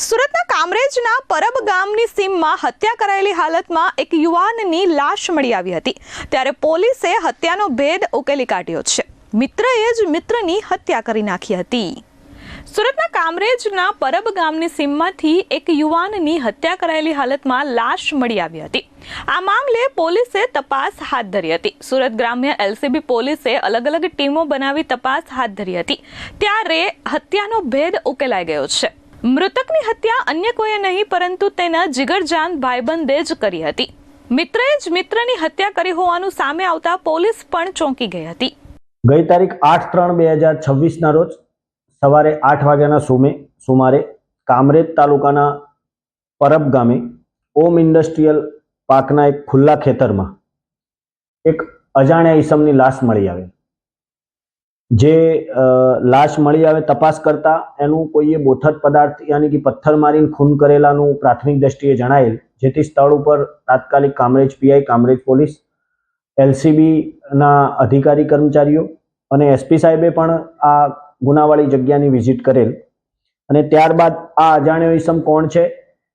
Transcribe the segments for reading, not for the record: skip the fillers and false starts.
સુરતના કામરેજના પરબ ગામની સીમમાં હત્યા કરાયેલી હાલતમાં એક યુવાનની લાશ મળી આવી હતી, ત્યારે પોલીસે હત્યાનો ભેદ ઉકેલી કાઢ્યો છે। મિત્રએ જ મિત્રની હત્યા કરી નાખી હતી। સુરતના કામરેજના પરબ ગામની સીમમાંથી એક યુવાનની હત્યા કરાયેલી હાલતમાં લાશ મળી આવી હતી। આ મામલે પોલીસે તપાસ હાથ ધરી હતી। સુરત ગ્રામ્ય એલસીબી પોલીસે અલગ અલગ ટીમો બનાવી તપાસ હાથ ધરી હતી, ત્યારે હત્યાનો ભેદ ઉકેલાઈ ગયો છે। મૃતકની હત્યા અન્ય કોઈએ નહીં પરંતુ તેના જીગરજાન ભાઈબંધે જ કરી હતી। મિત્રએ જ મિત્રની હત્યા કરી હોવાનું સામે આવતા પોલીસ પણ ચોંકી ગઈ હતી। ગઈ તારીખ 8/3/2026 રોજ સવારે 8 વાગ્યાના સુમારે કામરેજ તાલુકાના પરબ ગામે ઓમ ઇન્ડસ્ટ્રીયલ પાર્કના એક ખુલ્લા ખેતરમાં એક અજાણ્યા ઈસમની લાશ મળી આવે। જે લાશ મળી આવે તપાસ કરતા એનું કોઈએ બોથડ પદાર્થ યાની કે પથ્થર મારીને ખૂન કરેલાનું પ્રાથમિક દ્રષ્ટિએ જણાયેલ, જેથી સ્થળ ઉપર તાત્કાલિક કામરેજ પીઆઈ, કામરેજ પોલીસ, એલસીબીના અધિકારી કર્મચારીઓ અને એસપી સાહેબે પણ આ ગુનાવાળી જગ્યાની વિઝિટ કરેલ અને ત્યારબાદ આ અજાણ્યો ઈસમ કોણ છે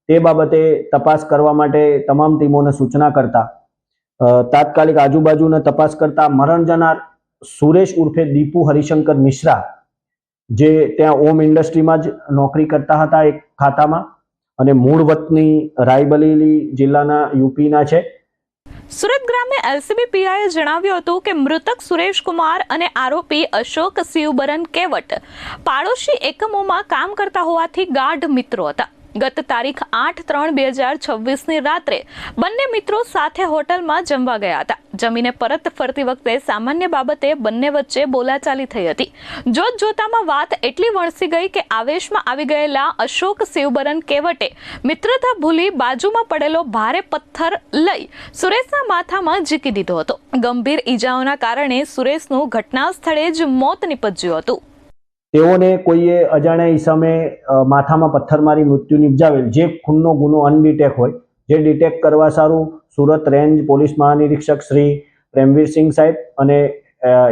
તે બાબતે તપાસ કરવા માટે તમામ ટીમોને સૂચના કરતા તાત્કાલિક આજુબાજુને તપાસ કરતા મરણ જનાર સુરેશ ઉર્ફે દીપુ હરિશંકર મિશ્રા, જે ત્યાં ઓમ ઇન્ડસ્ટ્રીમાં જ નોકરી કરતા હતા એક ખાતામાં અને મૂળ વતની રાયબરેલી જિલ્લાના યુપીના છે। સુરત ગ્રામ્ય એલસીબી પીઆઈએ જણાવ્યું હતું કે મૃતક સુરેશ કુમાર અને આરોપી અશોક શિવબરન કેવટ પાડોશી એકમોમાં કામ કરતા હોવાથી ગાઢ મિત્રો હતા। ગત તારીખ 8/3/2026ની રાત્રે બંને મિત્રો સાથે હોટલમાં જમવા ગયા હતા। જમીને પરત ફરતી વખતે સામાન્ય બાબતે બંને વચ્ચે બોલાચાલી થઈ હતી। જોતજોતામાં વાત એટલી વણસી ગઈ કે આવેશમાં આવી ગયેલા અશોક શિવબરન કેવટે મિત્રતા ભૂલી બાજુમાં પડેલો ભારે પથ્થર લઈ સુરેશના માથામાં ઝીકી દીધો હતો। ગંભીર ઈજાઓના કારણે સુરેશનું ઘટના સ્થળે જ મોત નીપજ્યું હતું। તેઓને કોઈએ અજાણ્યા ઈસમે માથામાં પથ્થર મારી મૃત્યુ નિપજાવેલ, જે ખૂનનો ગુનો અનડિટેક હોય, જે ડિટેક્ટ કરવા સારું સુરત રેન્જ પોલીસ મહાનિરીક્ષક શ્રી પ્રેમવીરસિંહ સાહેબ અને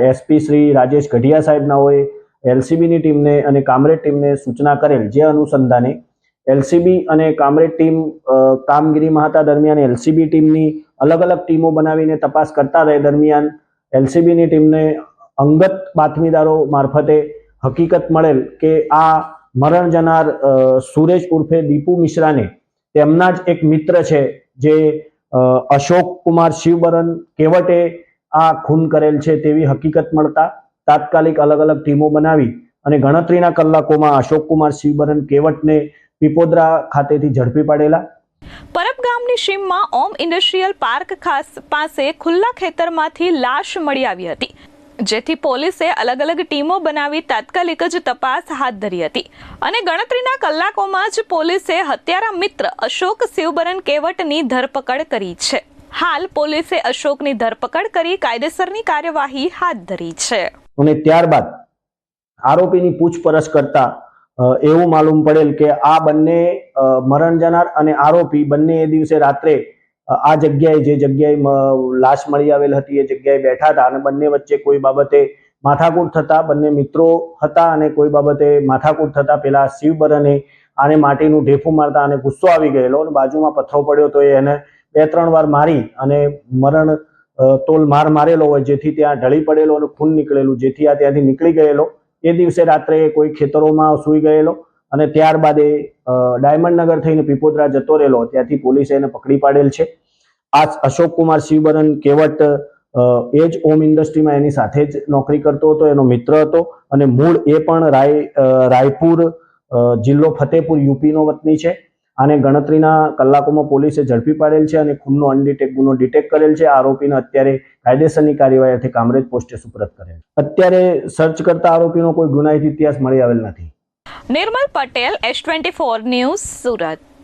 એસપી શ્રી રાજેશ ગઢિયા સાહેબનાઓએ એલસીબીની ટીમને અને કામરેજ ટીમને સૂચના કરેલ। જે અનુસંધાને એલસીબી અને કામરેજ ટીમ કામગીરીમાં હતા દરમિયાન એલસીબી ટીમની અલગ અલગ ટીમો બનાવીને તપાસ કરતા રહે દરમિયાન એલસીબીની ટીમને અંગત બાતમીદારો મારફતે હકીકત મળેલ કે આ મરણ જનાર સુરેશ ઉર્ફે દીપુ મિશ્રાને તેમના જ એક મિત્ર છે જે અશોક કુમાર શિવબરન કેવટે આ ખૂન કરેલ છે તેવી હકીકત મળતા તાત્કાલિક અલગ અલગ ટીમો બનાવી અને ગણતરીના કલાકોમાં અશોક કુમાર શિવબરન કેવટને પીપોદરા ખાતેથી ઝડપી પાડેલા। પરબ ગામની સીમમાં ઓમ ઇન્ડસ્ટ્રીયલ પાર્ક પાસે ખુલ્લા ખેતરમાંથી લાશ મળી આવી હતી, જેથી પોલીસે અલગ અલગ ટીમો બનાવી તાત્કાલિક જ તપાસ હાથ ધરી હતી અને ગણતરીના કલાકોમાં જ પોલીસે હત્યારા મિત્ર અશોક શિવબરન કેવટની ધરપકડ કરી છે। હાલ પોલીસે અશોકની ધરપકડ કરી કાયદેસરની કાર્યવાહી હાથ ધરી છે અને ત્યારબાદ આરોપીની પૂછપરછ કરતા એવું માલુમ પડેલ કે આ બંને મરણ જનાર અને આરોપી બંને એ દિવસે રાત્રે આ જગ્યાએ જે જગ્યાએ લાશ મળી આવેલ હતી એ જગ્યાએ બેઠા હતા અને બંને વચ્ચે કોઈ બાબતે માથાકૂટ થતા બંને મિત્રો હતા અને કોઈ બાબતે માથાકૂટ થતા પેલા શિવબરને આને માટીનું ઢેફું મારતા અને ગુસ્સો આવી ગયેલો અને બાજુમાં પથ્થરો પડ્યો તો એને 2-3 વાર મારી અને મરણ તોલ મારેલો હોય, જેથી ત્યાં ઢળી પડેલો અને ખૂન નીકળેલું, જેથી આ ત્યાંથી નીકળી ગયેલો। એ દિવસે રાત્રે કોઈ ખેતરોમાં સૂઈ ગયેલો અને ત્યારબાદ એ ડાયમંડ નગર થઈને પીપોદરા જતો રહેલો, ત્યાંથી પોલીસે એને પકડી પાડેલ છે। આ અશોક કુમાર શિવબરન કેવટ એ જ ઓમ ઇન્ડસ્ટ્રીમાં એની સાથે જ નોકરી કરતો હતો, એનો મિત્ર હતો અને મૂળ એ પણ રાયપુર જિલ્લો ફતેપુર યુપીનો વતની છે। આને ગણતરીના કલાકોમાં પોલીસે ઝડપી પાડેલ છે અને ખૂનનો અનડિટેક ગુનો ડિટેક્ટ કરેલ છે। આરોપીને અત્યારે કાયદેસરની કાર્યવાહી અર્થે કામરેજ પોસ્ટે સુપરત કરેલ। અત્યારે સર્ચ કરતા આરોપીનો કોઈ ગુનાહિત ઇતિહાસ મળી આવેલ નથી। નિર્મલ પટેલ, S24 ન્યૂઝ, સુરત।